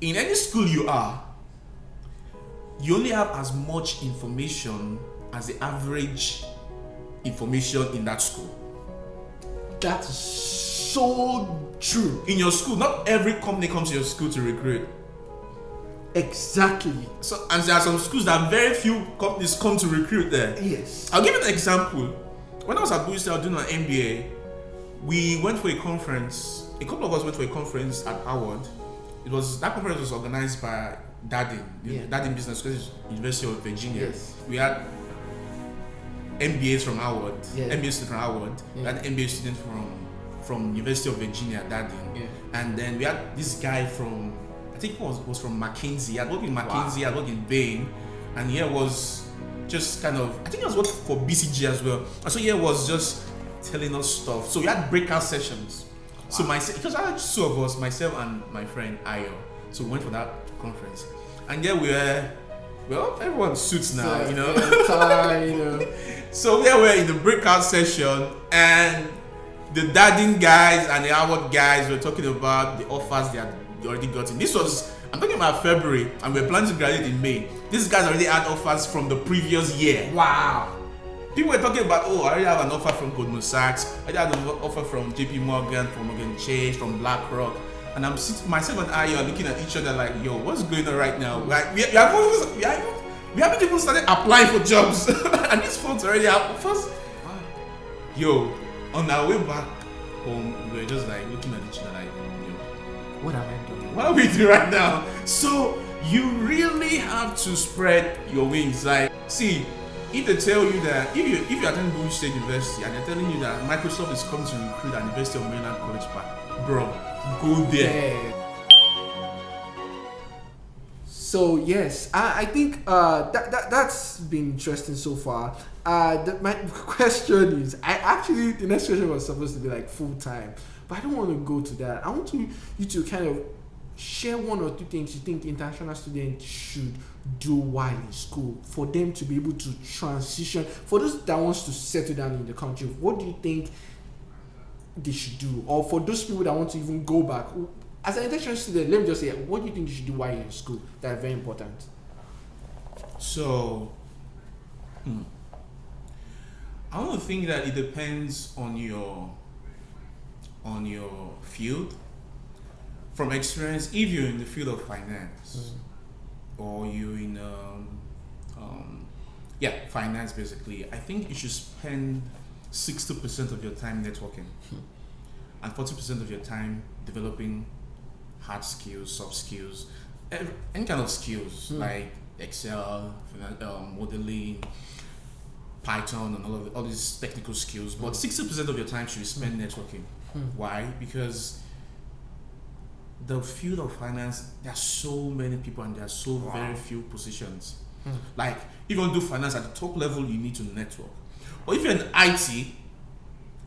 in any school you are, you only have as much information as the average information in that school. That's so true. In your school, not every company comes to your school to recruit. Exactly. So, and there are some schools that very few companies come to recruit there. Yes. I'll give you an example. When I was at Booster doing an MBA, we went for a conference. A couple of us went for a conference at Howard. That conference was organized by Darden, Darden Business School, University of Virginia. Yes. We had MBAs from Howard, Yeah. MBA student from Howard, we had MBA student from University of Virginia, Darden. Yeah. And then we had this guy from, I think was from McKinsey. I worked in McKinsey, I worked in Bain, and he was just kind of, I think I was working for BCG as well. And so he was just telling us stuff. So we had breakout sessions. So because I had two of us, myself and my friend Ayo. So we went for that conference. And we were, well, everyone suits now, you know. So we were in the breakout session, and the Darden guys and the Howard guys were talking about the offers they had already gotten. This was, I'm talking about February, and we're planning to graduate in May. These guys already had offers from the previous year. Wow. People were talking about, I already have an offer from Goldman Sachs, I already have an offer from JP Morgan, from Morgan Chase, from BlackRock. And I'm sitting, myself and I are looking at each other like, yo, what's going on right now? We haven't even started applying for jobs. And these folks already have offers. Yo, on our way back home, we were just like looking at each other like, yo, what am I doing? What are we doing right now? So you really have to spread your wings. Like, see, if they tell you that, if you attend Bowie State University and they're telling you that Microsoft is coming to recruit at University of Maryland College Park, bro, go there. So yes, I think that's been interesting so far. My question is, the next question was supposed to be like full time, but I don't want to go to that. I want you to kind of share one or two things you think international students should do while in school for them to be able to transition. For those that wants to settle down in the country, what do you think they should do? Or for those people that want to even go back, as an international student, let me just say, what do you think you should do while you're in school? That's very important. So, I don't think that it depends on your field. From experience, if you're in the field of finance, or you're in finance basically, I think you should spend 60% of your time networking and 40% of your time developing hard skills, soft skills, any kind of skills like Excel, modeling, Python, and all these technical skills. But 60% of your time should be spent networking. Why? Because the field of finance, there are so many people and there are so very few positions. Like, if you want to do finance at the top level, you need to network. But if you're in IT,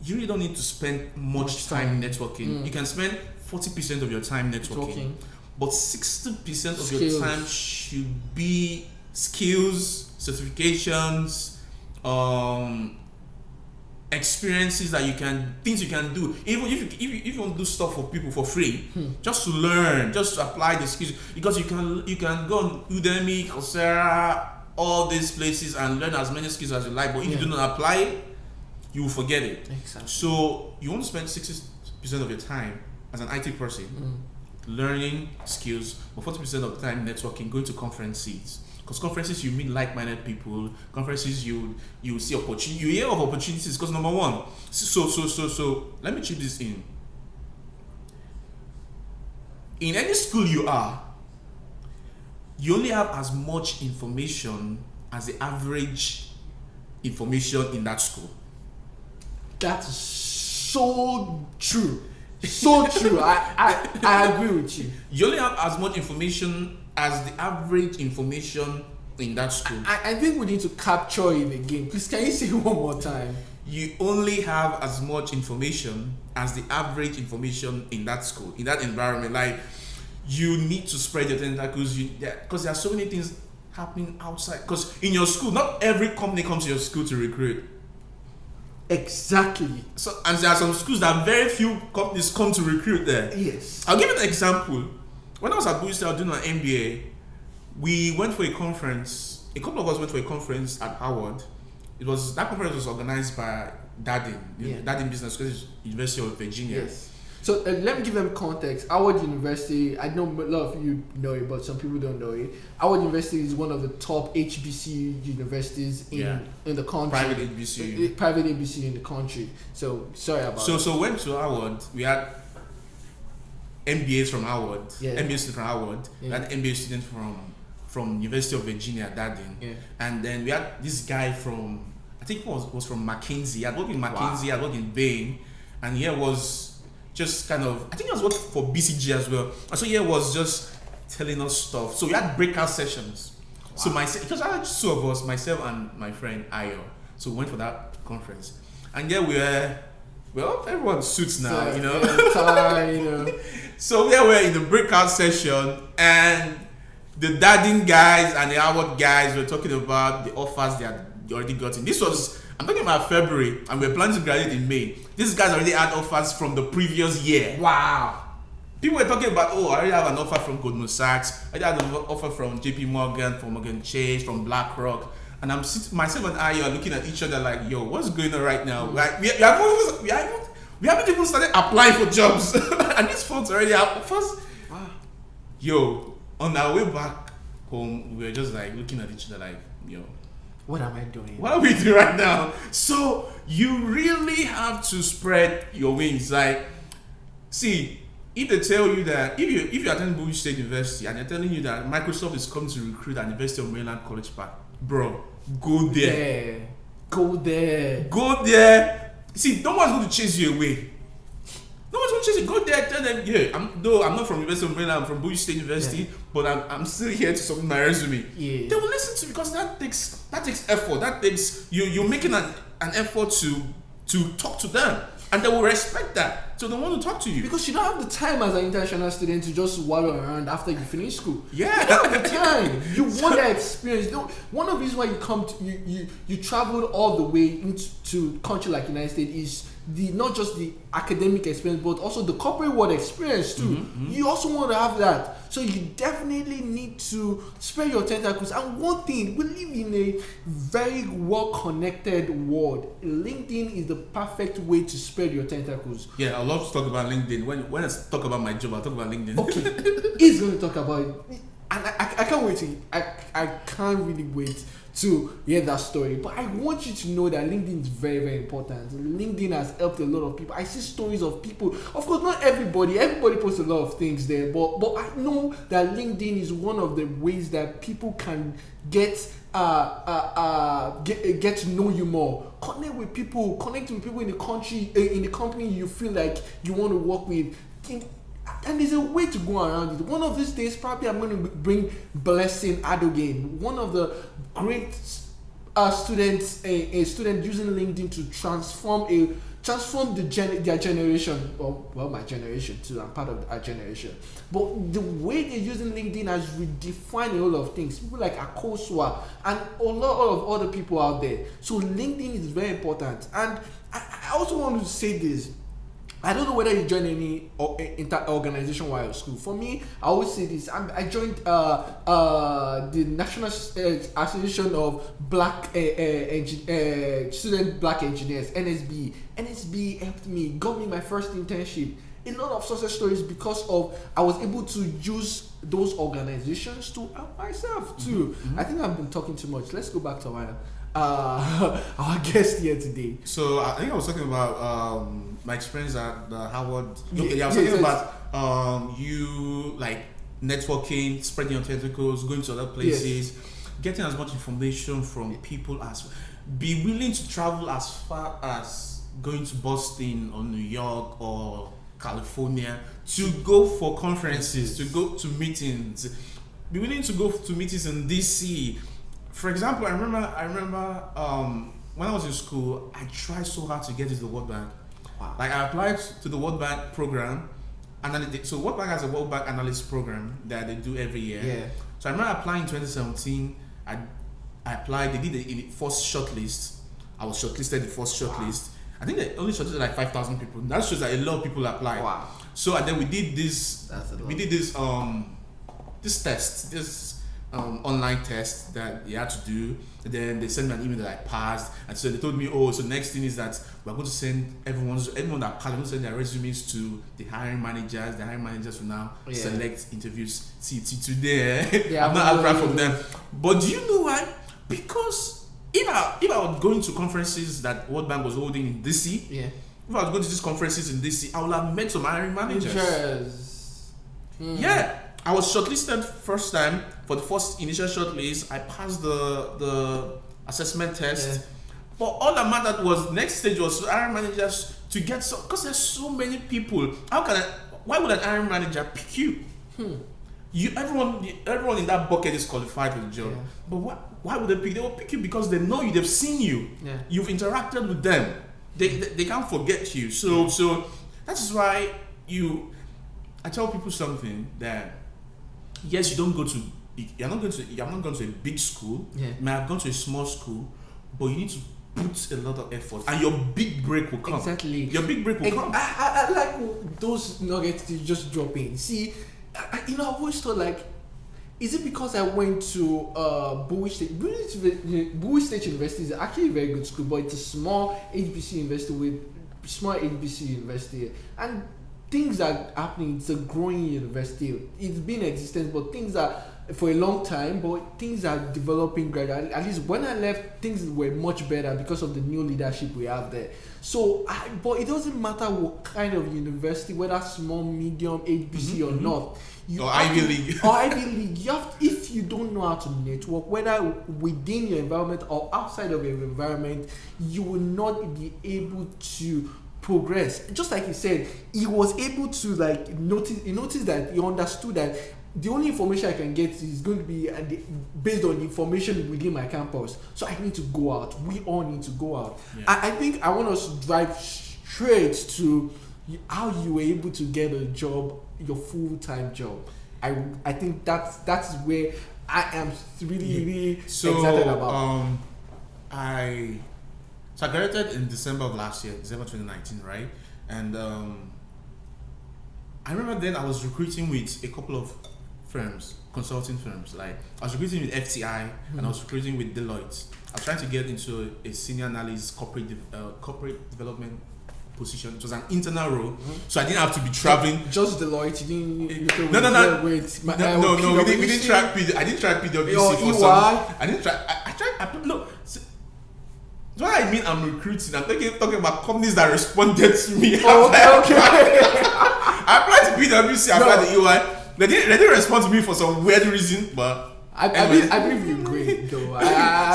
you really don't need to spend much time networking. You can spend 40% of your time networking. But 60% of your time should be skills, certifications, experiences that things you can do. Even if you want to do stuff for people for free, just to learn, just to apply the skills, because you can go on Udemy, Coursera, all these places and learn as many skills as you like. But if you do not apply it, you will forget it. Exactly. So you want to spend 60% of your time as an IT person learning skills, but 40% of the time networking, going to conferences. Because conferences, you meet like-minded people. Conferences, you see opportunity. You hear of opportunities. Because number one, so let me chip this in. In any school you are, you only have as much information as the average information in that school. That's so true. So true. I agree with you. You only have as much information as the average information in that school. I think we need to capture it again. Please, can you say it one more time? You only have as much information as the average information in that school, in that environment. Like, you need to spread your tentacles because there are so many things happening outside. Because in your school, not every company comes to your school to recruit. Exactly. So, and there are some schools that very few companies come to recruit there. Yes. I'll give you an example. when I was at Boost, I was doing an MBA. We went for a conference. A couple of us went for a conference at Howard. That conference was organized by Darden, Darden Business School, University of Virginia. Yes. So let me give them context. Howard University, I know a lot of you know it, but some people don't know it. Howard University is one of the top HBCU universities in the country. Private HBCU. Private HBCU in the country. So sorry about that. So went to Howard. We had MBAs from Howard. MBA student from Howard. We had MBA student from University of Virginia, Darden. And then we had this guy from, I think it was from McKinsey. I worked in McKinsey, I worked in Bain, and he was just kind of, I think I was working for BCG as well. And so he was just telling us stuff. So we had breakout sessions. So because I had two of us, myself and my friend Ayo. So we went for that conference. And everyone suits now, you know. So we're in the breakout session, and the Darden guys and the Howard guys were talking about the offers they had already gotten. I'm talking about February, and we're planning to graduate in May. These guys already had offers from the previous year. Wow. People were talking about, I already have an offer from Goldman Sachs. I already have an offer from JP Morgan, from Morgan Chase, from BlackRock. And I'm sitting, myself and I are looking at each other like, yo, what's going on right now? Like, we haven't even started applying for jobs. And these folks already have offers. Wow. Yo, on our way back home, we were just like looking at each other like, yo, what am I doing? What are we doing right now? So you really have to spread your wings. Like, see, if they tell you that if you attend Bowie State University and they're telling you that Microsoft is coming to recruit at University of Maryland College Park, bro, go there. Go there. See, no one's going to chase you away. No one's going to chase you. Go there, tell them, I'm not from University of Maryland, I'm from Bowie State University, but I'm still here to submit my resume. Yeah. They will listen to you because that takes effort. That takes you're making an effort to talk to them, and they will respect that. So they want to talk to you because you don't have the time as an international student to just wallow around after you finish school. Yeah, you don't have the time. You want that experience. One of the reasons why you come to you traveled all the way into country like United States is not just the academic experience but also the corporate world experience too. Mm-hmm. You also want to have that. So you definitely need to spread your tentacles. And one thing, we live in a very well-connected world. LinkedIn is the perfect way to spread your tentacles. Yeah, I love to talk about LinkedIn. When I talk about my job, I'll talk about LinkedIn. Okay, he's going to talk about it. And I can't wait I can't really wait to hear that story. But I want you to know that LinkedIn is very, very important. LinkedIn has helped a lot of people. I see stories of people. Of course, not everybody. Everybody posts a lot of things there. But I know that LinkedIn is one of the ways that people can get to know you more. Connect with people in the country, in the company you feel like you want to work with. And there's a way to go around it. One of these days, probably I'm going to bring Blessing Adogain, one of the great students, a student using LinkedIn to transform their generation. Well, my generation too. I'm part of our generation. But the way they're using LinkedIn has redefined a lot of things. People like Akosua and a lot of other people out there. So LinkedIn is very important. And I also want to say this. I don't know whether you joined any organization while at school. For me, I always say this. I joined the National Association of Student Black Engineers, NSB. NSB helped me, got me my first internship. A lot of success stories because of I was able to use those organizations to help myself too. Mm-hmm. I think I've been talking too much. Let's go back to our guest here today. So I think I was talking about my experience at the Howard. Okay, I was talking about you like networking, spreading your tentacles, going to other places, getting as much information from people as be willing to travel as far as going to Boston or New York or California to go for conferences, to go to meetings. Be willing to go to meetings in DC. For example, I remember when I was in school, I tried so hard to get into the World Bank. Wow. Like I applied to the World Bank program, so World Bank has a World Bank analyst program that they do every year. Yeah. So I remember applying in 2017. I applied. They did the first shortlist. I was shortlisted the first shortlist. I think they only shortlisted like 5,000 people. That shows that a lot of people applied. Wow. So and then we did this. That's a lot. We did this test, online test that you had to do. And then they sent me an email that I passed, and so they told me, oh, so next thing is that we're going to send everyone that passed, we're going to send their resumes to the hiring managers. The hiring managers will now select interviews. See today, I'm not apart from them. But do you know why? Because if I was going to conferences that World Bank was holding in DC, if I was going to these conferences in DC, I would have met some hiring managers. Yeah. I was shortlisted first time for the first initial shortlist. I passed the assessment test. But all that mattered was next stage was hiring managers to get because there's so many people. Why would an hiring manager pick you? Everyone in that bucket is qualified for the job. But why would they pick? They will pick you because they know you, they've seen you. You've interacted with them. They can't forget you. So that is why I tell people something that yes, you're not going to a big school. You may have gone to a small school, but you need to put a lot of effort, and your big break will come. Exactly. Your big break will come. I like those nuggets you just drop in. See, I've always thought like, is it because I went to Bowie State? Bowie State University is actually a very good school, but it's a small HBC university, and things are happening. It's a growing university. It's been in existence, but things are for a long time. But things are developing gradually. At least when I left, things were much better because of the new leadership we have there. So, but it doesn't matter what kind of university, whether small, medium, HBC or not. Or Ivy League. Or Ivy League. If you don't know how to network, whether within your environment or outside of your environment, you will not be able to progress. Just like he said, he was able to notice that he understood that the only information I can get is going to be based on the information within my campus. So I need to go out. We all need to go out. I think I want us to drive straight to how you were able to get a job, your full-time job. I think that's where I am really excited about. So I graduated in December of last year, December 2019, right? And I remember then I was recruiting with a couple of firms, consulting firms. Like I was recruiting with FTI and I was recruiting with Deloitte. I was trying to get into a senior analyst corporate development position. It was an internal role, so I didn't have to be traveling. Just Deloitte, you didn't. No. We didn't try. I didn't try PwC for some. I didn't try. I tried. No. That's what I mean. I'm recruiting. I'm talking about companies that responded to me. Okay. I applied to PwC. I applied to EY. They didn't respond to me for some weird reason, but I believe you're great though.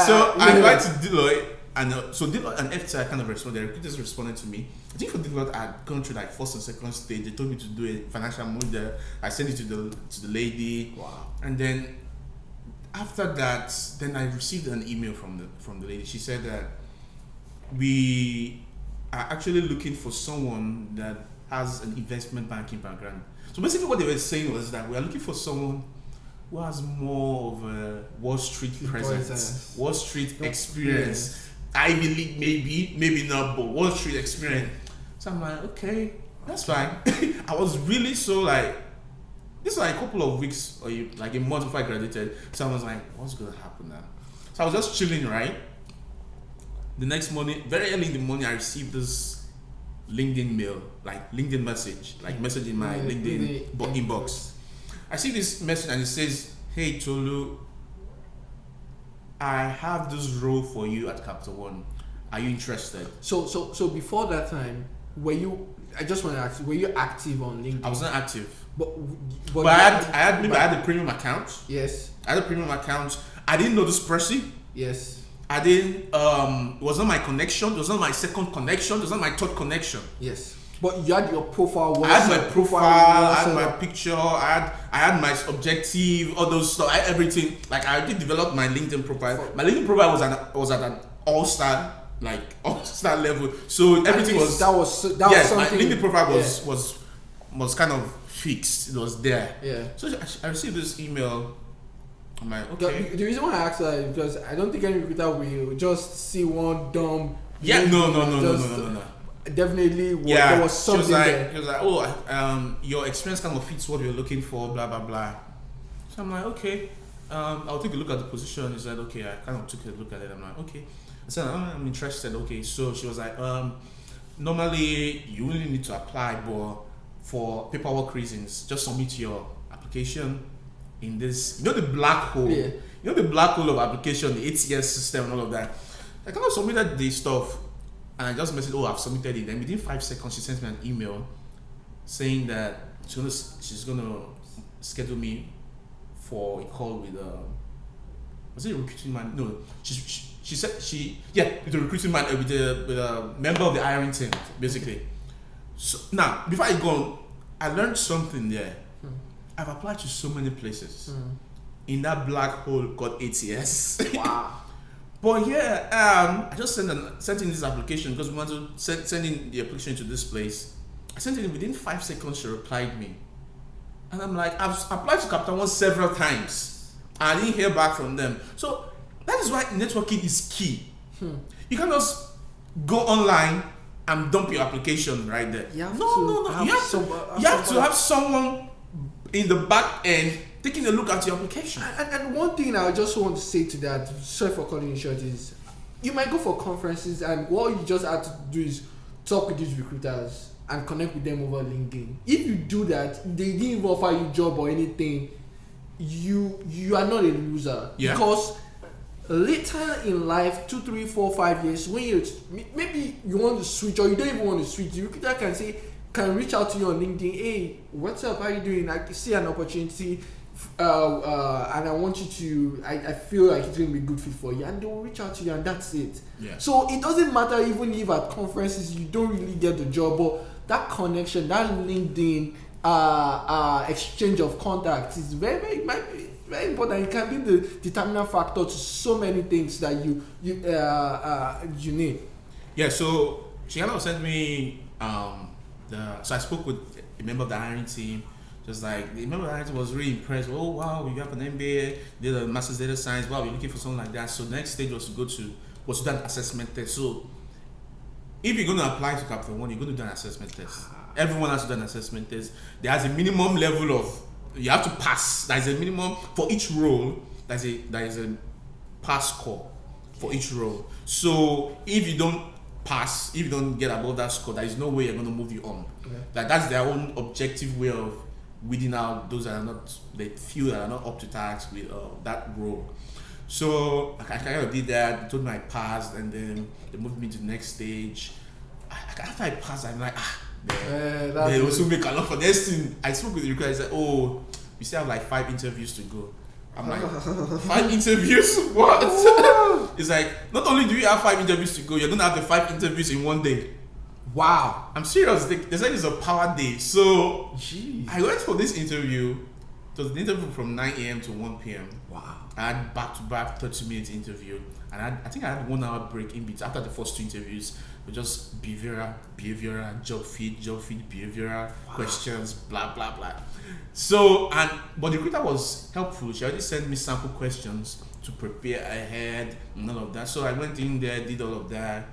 So I applied to Deloitte, and so Deloitte and FTI kind of responded. The recruiters responded to me. I think for Deloitte, I had gone through like first and second stage. They told me to do a financial model. I sent it to the lady. Wow. And then after that, then I received an email from the lady. She said that we are actually looking for someone that has an investment banking background. So basically what they were saying was that we are looking for someone who has more of a Wall Street presence, Wall Street experience, Ivy League maybe not, but Wall Street experience. So I'm like, okay, that's fine. I was really so like, this was like a couple of weeks or like a month before I graduated. So I was like, what's gonna happen now? So I was just chilling, right? The next morning, very early in the morning, I received this LinkedIn mail, like LinkedIn message, like message in my LinkedIn inbox. I see this message and it says, "Hey Tolu, I have this role for you at Capital One. Are you interested?" So before that time, were you? I just want to ask, were you active on LinkedIn? I was not active, but I had a premium account. Yes. I had a premium account. I didn't know this person. Yes. I didn't. It was not my connection. It was not my second connection. It was not my third connection. Yes. But you had your profile. I had my profile. I had my picture. I had my objective. All those stuff. Everything. Like I did develop my LinkedIn profile. My LinkedIn profile was at an all-star level. So everything was. That was something. My LinkedIn profile was kind of fixed. It was there. Yeah. So I received this email. I'm like, okay. The reason why I asked that is because I don't think any recruiter will just see one dumb. Yeah, no. definitely Yeah, there was something she was like, oh, your experience kind of fits what we're looking for, blah blah blah. So I'm like, okay, I'll take a look at the position. He said, okay, I kind of took a look at it. I'm like, okay. I said, I'm interested. Okay, so she was like, normally you only need to apply, but for paperwork reasons, just submit your application in this, the black hole. Yeah. The black hole of application, the ATS system and all of that. I kind of submitted the stuff and I just messaged, I've submitted it. Then within 5 seconds, she sent me an email saying that she's gonna schedule me for a call with was it a recruiting man? No, she said with a recruiting man, with a member of the hiring team, basically. So now, before I go on, I learned something there. I've applied to so many places in that black hole called ATS. Wow. But yeah, I just sent in this application because we want to send in the application to this place. I sent it in within 5 seconds. She replied me, and I'm like, I've applied to Capital One several times. I didn't hear back from them. So that is why networking is key. You can't just go online and dump your application right there. You have No. You have to have someone in the back end taking a look at your application. And one thing I just want to say to that, sorry for calling it short, is you might go for conferences and what you just have to do is talk with these recruiters and connect with them over LinkedIn. If you do that, they didn't even offer you a job or anything, you are not a loser. Yeah. Because later in life, 2, 3, 4, 5 years, when you maybe you want to switch or you don't even want to switch, the recruiter can reach out to you on LinkedIn. Hey, what's up? How you doing? I see an opportunity, and I want you to. I feel like it's going to be a good fit for you, and they will reach out to you, and that's it. Yeah. So it doesn't matter even if at conferences you don't really get the job, but that connection, that LinkedIn exchange of contacts is very important. It can be the determinant factor to so many things that you need. Yeah. So she kind of sent me so I spoke with a member of the hiring team. Just like the member of the hiring team was really impressed. Oh wow, you have an MBA, did a master's data science. Wow, you're looking for something like that. So the next stage was to do an assessment test. So if you're going to apply to Capital One, you're going to do an assessment test. Everyone has to do an assessment test. There's a minimum level of you have to pass. There's a minimum for each role. There is a pass score for each role. So if you don't pass, if you don't get above that score, there is no way you're going to move you on. Okay. That's their own objective way of weeding out those that are not, they feel that are not up to task with that role. So I kind of did that. They told me I passed, and then they moved me to the next stage. After I passed, I'm like, they also make a lot for this thing. I spoke with the recruiter. I said, oh, we still have like 5 interviews to go. I'm like, 5 interviews? What? It's like, not only do you have 5 interviews to go, you're gonna have the 5 interviews in one day. Wow. I'm serious. They said it's a power day. So Jeez. I went for this interview. It was an interview from 9 a.m. to 1 p.m. Wow. I had back-to-back 30-minute interview, and I think I had 1 hour break in between after the first 2 interviews. With just behavioral, job fit, behavioral questions, blah blah blah. So but the recruiter was helpful. She already sent me sample questions to prepare ahead and all of that. So I went in there, did all of that,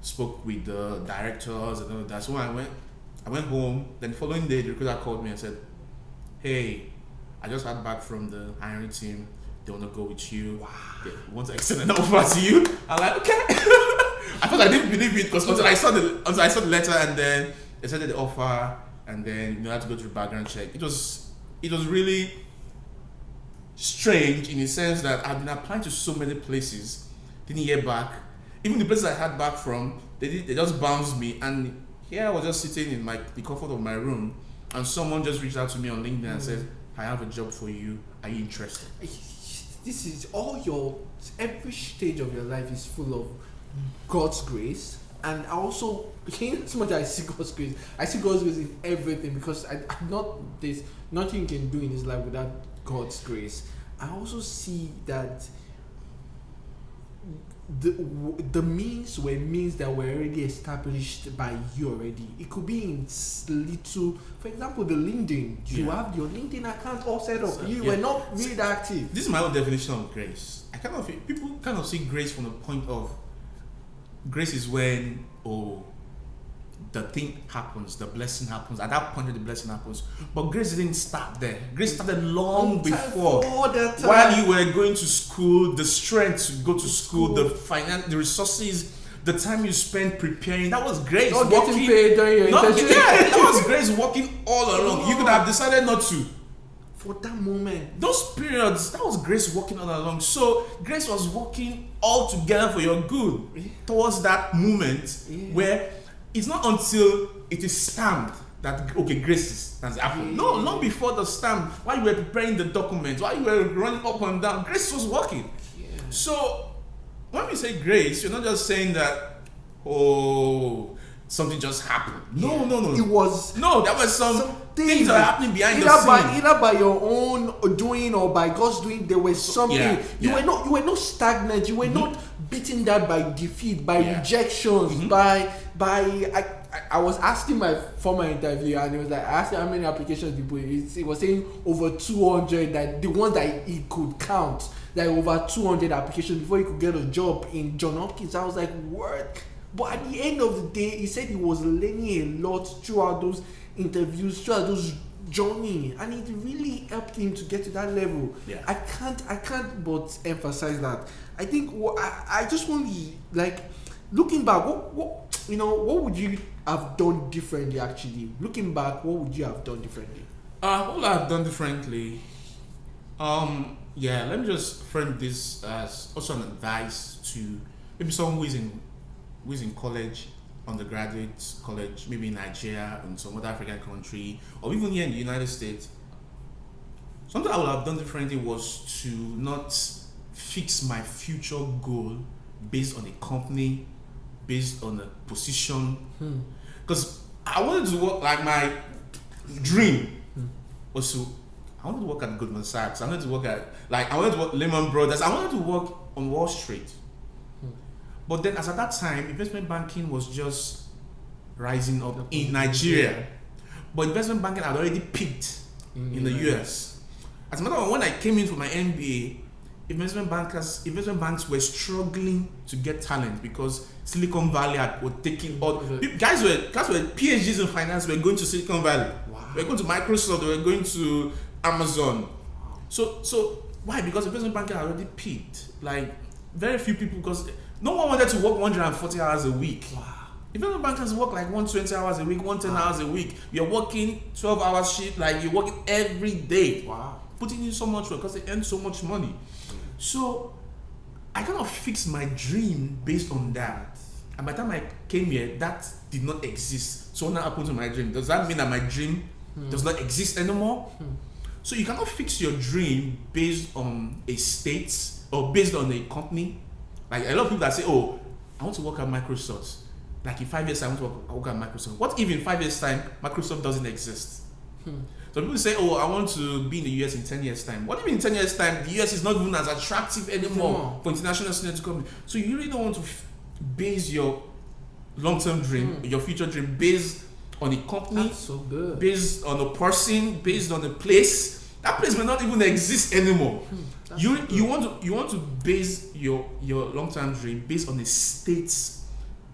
spoke with the directors and all of that. So when I went home. Then the following day, the recruiter called me and said, "Hey, I just heard back from the hiring team. They want to go with you. Wow. They want to extend an offer to you." I'm like, okay. I thought I didn't believe it because until I saw the letter, and then they sent the offer, and then you had to go through background check. It was really strange in the sense that I've been applying to so many places, didn't hear back. Even the places I had back from, they just bounced me. And here I was just sitting in the comfort of my room, and someone just reached out to me on LinkedIn and said, "I have a job for you. Are you interested?" This is every stage of your life is full of God's grace. And I also, as much as I see God's grace, I see God's grace in everything, because there's nothing you can do in this life without God's grace. I also see that the means were means that were already established by you already. It could be in little, for example, the LinkedIn. You have your LinkedIn account all set up. You were not really active. This is my own definition of grace. People kind of see grace from the point of, grace is when the thing happens, the blessing happens. At that point, the blessing happens. But grace didn't start there. Grace started long before. While you were going to school, the strength to go to school, the finance, the resources, the time you spent preparing, that was grace. Not getting paid during your internship. Yeah, that was grace working all along. You could have decided not to. For that moment, Those periods, that was grace working all along. So grace was working all together for your good towards that moment where it's not until it is stamped that okay, grace has happened. No, long before the stamp, while you were preparing the documents, while you were running up and down, grace was working. So when we say grace, you're not just saying that something just happened. No. It was there were some things that were happening behind the scene. Either by your own doing or by God's doing, there was something. You were not stagnant. You were not beaten down by defeat, by rejections, by I was asking my former interviewer, and he was like, I asked him how many applications he put in. He was saying over 200, that the ones that he could count, like over 200 applications before he could get a job in John Hopkins. I was like, what? But at the end of the day, he said he was learning a lot throughout those interviews, throughout those journey, and it really helped him to get to that level. I can't but emphasize that. I think I just want to, like, looking back, what would you have done differently? Actually, looking back, what would you have done differently? What would I have done differently? Let me just frame this as also an advice to maybe someone who is in college, undergraduate college, maybe in Nigeria, in some other African country, or even here in the United States. Something I would have done differently was to not fix my future goal based on a company, based on a position. Because I wanted to work, like, my dream was to, I wanted to work at Goldman Sachs. I wanted to work Lehman Brothers. I wanted to work on Wall Street. But then, as at that time, investment banking was just rising up in Nigeria. But investment banking had already peaked in the US. As a matter of fact, when I came in for my MBA, investment banks were struggling to get talent because Silicon Valley were taking all guys were PhDs in finance were going to Silicon Valley. They were going to Microsoft. They were going to Amazon. So why? Because investment banking had already peaked. Like, very few people, because no one wanted to work 140 hours a week. Investment bankers work like 120 hours a week, 110 hours a week. You're working 12-hour shift, like you're working every day. Putting in so much work because they earn so much money. So I kind of fixed my dream based on that. And by the time I came here, that did not exist. So what happened to my dream? Does that mean that my dream does not exist anymore? So you cannot fix your dream based on a state or based on a company. Like, a lot of people that say, I want to work at Microsoft. Like, in 5 years, I want to work at Microsoft. What if in 5 years' time, Microsoft doesn't exist? So people say, I want to be in the US in 10 years' time. What if in 10 years' time, the US is not even as attractive anymore for international students to come? So you really don't want to base your long-term dream, your future dream, based on a company, based on a person, based on a place. That place may not even exist anymore. You want to base your long-term dream based on a state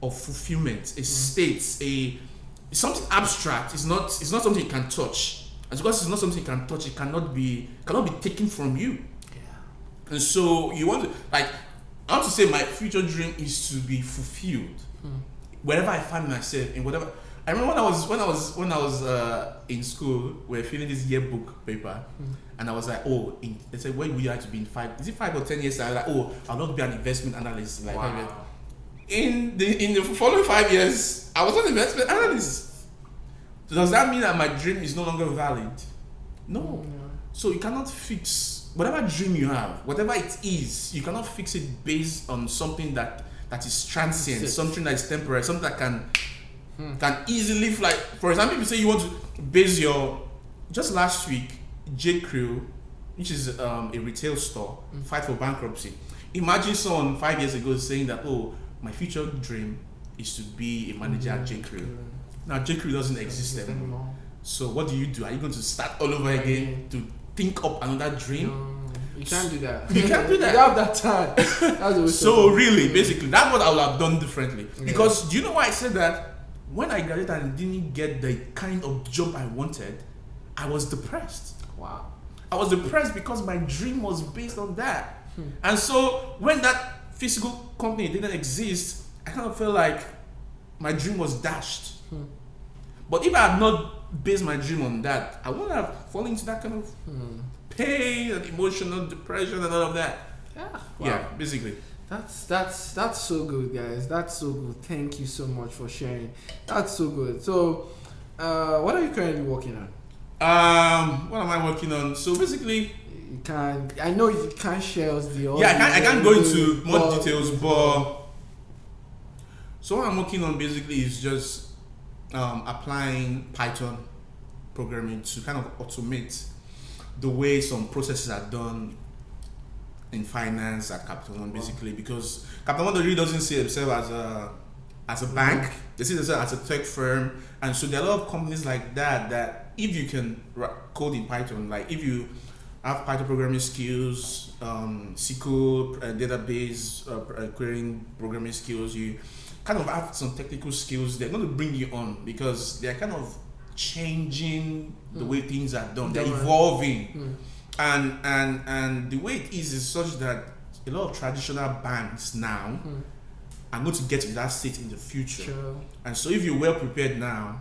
of fulfillment, a state, something abstract. It's not something you can touch. And because it's not something you can touch, it cannot be taken from you. And so you want to, like, I want to say my future dream is to be fulfilled wherever I find myself, in whatever. I remember when I was in school, we were filling this yearbook paper, and I was like, they said, where would you like to be in 5 or 10 years? I was like, I'd love to be an investment analyst. Like, in the following 5 years, I was an investment analyst. So does that mean that my dream is no longer valid? No. So you cannot fix whatever dream you have, whatever it is. You cannot fix it based on something that is transient, something that is temporary, something that can easily fly. For example, if you say you want to base just last week, J. Crew, which is a retail store, filed for bankruptcy. Imagine someone 5 years ago saying that, my future dream is to be a manager at J. Crew. Now J. Crew doesn't exist anymore. So what do? Are you going to start all over again to think up another dream? No, you can't do that. You can't do that. You have that time. So really, basically, that's what I would have done differently. Because do you know why I said that? when I graduated and didn't get the kind of job I wanted, I was depressed. Wow. I was depressed because my dream was based on that. And so when that physical company didn't exist, I kind of felt like my dream was dashed. But if I had not based my dream on that, I wouldn't have fallen into that kind of pain and emotional depression and all of that. Yeah. Wow. Yeah, basically. That's so good, guys. That's so good. Thank you so much for sharing. That's so good. So, what are you currently working on? What am I working on? So basically, you can. I know you can't share us the. Yeah, I can't go into more details, but so what I'm working on basically is just applying Python programming to kind of automate the way some processes are done in finance at Capital One, basically, because Capital One really doesn't see themselves as a bank. They see themselves as a tech firm, and so there are a lot of companies like that if you can code in Python, like if you have Python programming skills, SQL database querying programming skills, you kind of have some technical skills. They're going to bring you on because they're kind of changing the way things are done. They're evolving. And the way it is such that a lot of traditional banks now are going to get to that state in the future. Sure. And so if you're well prepared now,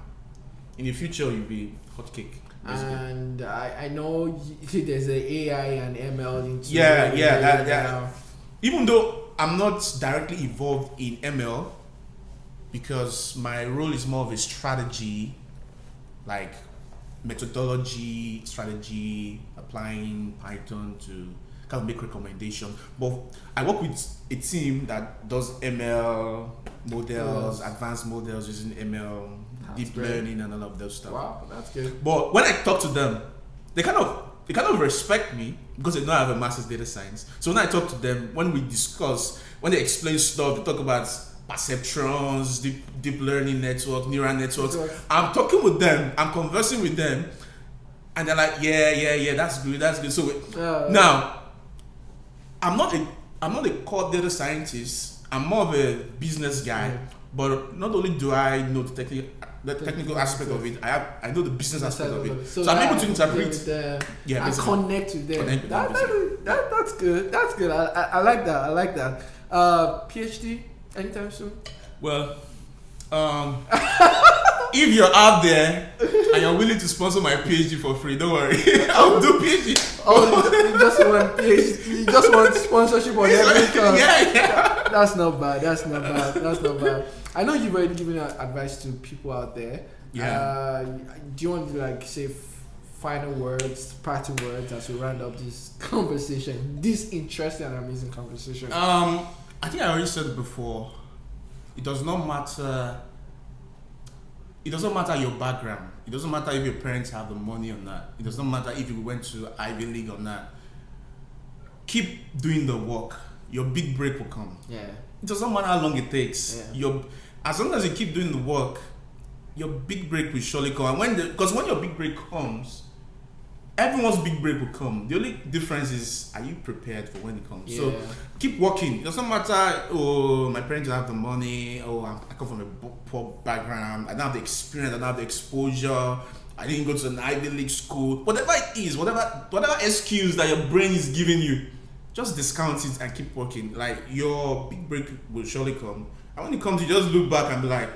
in the future you'll be hot cake. Basically. And I know there's an AI and ML into yeah. Even though I'm not directly involved in ML, because my role is more of a strategy, like methodology, strategy, applying Python to kind of make recommendation. But I work with a team that does ML models, advanced models using ML, deep learning, and all of those stuff. Wow, that's good. But when I talk to them, they kind of respect me because they know I have a master's data science. So when I talk to them, when we discuss, when they explain stuff, they talk about perceptrons, deep learning network, neural networks. I'm talking with them, I'm conversing with them, and they're like, yeah, that's good. So now, I'm not a core data scientist. I'm more of a business guy. But not only do I know the technical aspect of it, I know the business aspect of it. So I'm able to interpret and connect with them. That's good. That's good. I like that. PhD anytime soon? Well, if you're out there and you're willing to sponsor my PhD for free, don't worry. I'll do PhD. Oh, you just want PhD? You just want sponsorship on everything? Yeah. That's not bad. I know you've already given advice to people out there. Yeah. Do you want to say final words, parting words as we round up this conversation, this interesting and amazing conversation? I think I already said it before. It does not matter. It doesn't matter your background. It doesn't matter if your parents have the money or not. It doesn't matter if you went to Ivy League or not. Keep doing the work. Your big break will come. Yeah. It doesn't matter how long it takes. Yeah. As long as you keep doing the work, your big break will surely come. And because when your big break comes, everyone's big break will come. The only difference is, are you prepared for when it comes? Yeah. So keep working. It doesn't matter, oh, my parents don't have the money, I come from a poor background, I don't have the experience, I don't have the exposure, I didn't go to an Ivy League school. Whatever it is, whatever excuse that your brain is giving you, just discount it and keep working. Like, your big break will surely come. And when it comes, you just look back and be like,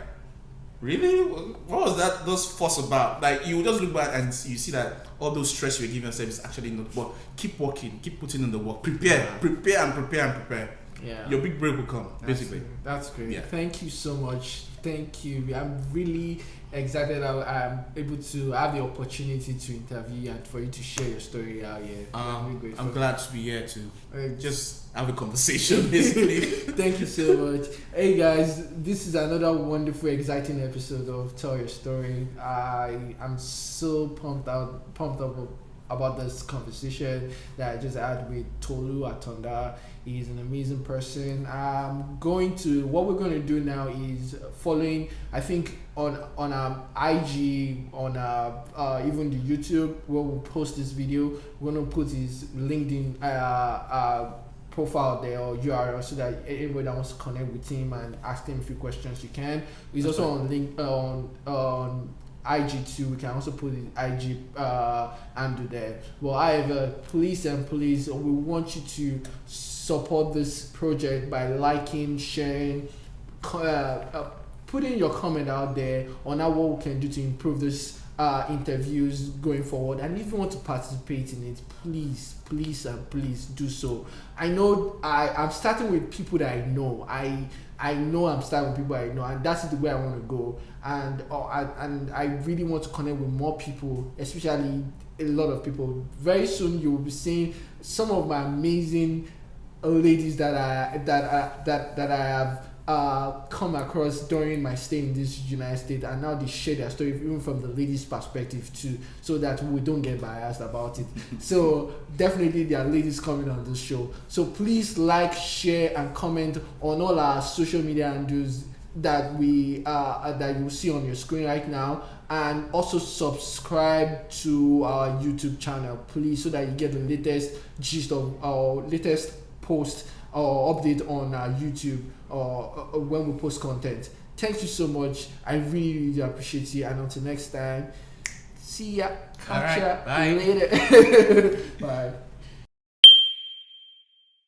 really? What was that? Those fuss about? Like, you just look back and you see that all those stress you're giving yourself is actually not. But keep working, keep putting in the work. Prepare. Yeah. Your big break will come. Basically. That's great. Yeah. Thank you so much. Thank you. I'm really excited that I'm able to have the opportunity to interview you and for you to share your story out here. I'm glad to be here to just have a conversation, basically. Thank you so much. Hey guys, this is another wonderful, exciting episode of Tell Your Story. I'm so pumped up about this conversation that I just had with Tolu Atonda. He's an amazing person. What we're going to do now is following, I think, on our IG, on even the YouTube, where we'll post this video. We're going to put his LinkedIn profile there or URL so that anybody that wants to connect with him and ask him a few questions, you can. He's also on link on IG too. We can also put his IG handle there. Well, however, please we want you to support this project by liking, sharing, putting your comment out there on how what we can do to improve this interviews going forward. And if you want to participate in it, please do so. I know I'm starting with people that I know. I know I'm starting with people I know, and that's the way I want to go. And I really want to connect with more people, especially a lot of people. Very soon you will be seeing some of my amazing ladies that I have come across during my stay in this United States, and now they share their story even from the ladies' perspective too, so that we don't get biased about it. So definitely there are ladies coming on this show. So please like, share, and comment on all our social media handles that that you see on your screen right now, and also subscribe to our YouTube channel, please, so that you get the latest gist of our latest post or update on YouTube or when we post content. Thank you so much. I really appreciate you, and until next time, see ya. Catch ya later. Bye.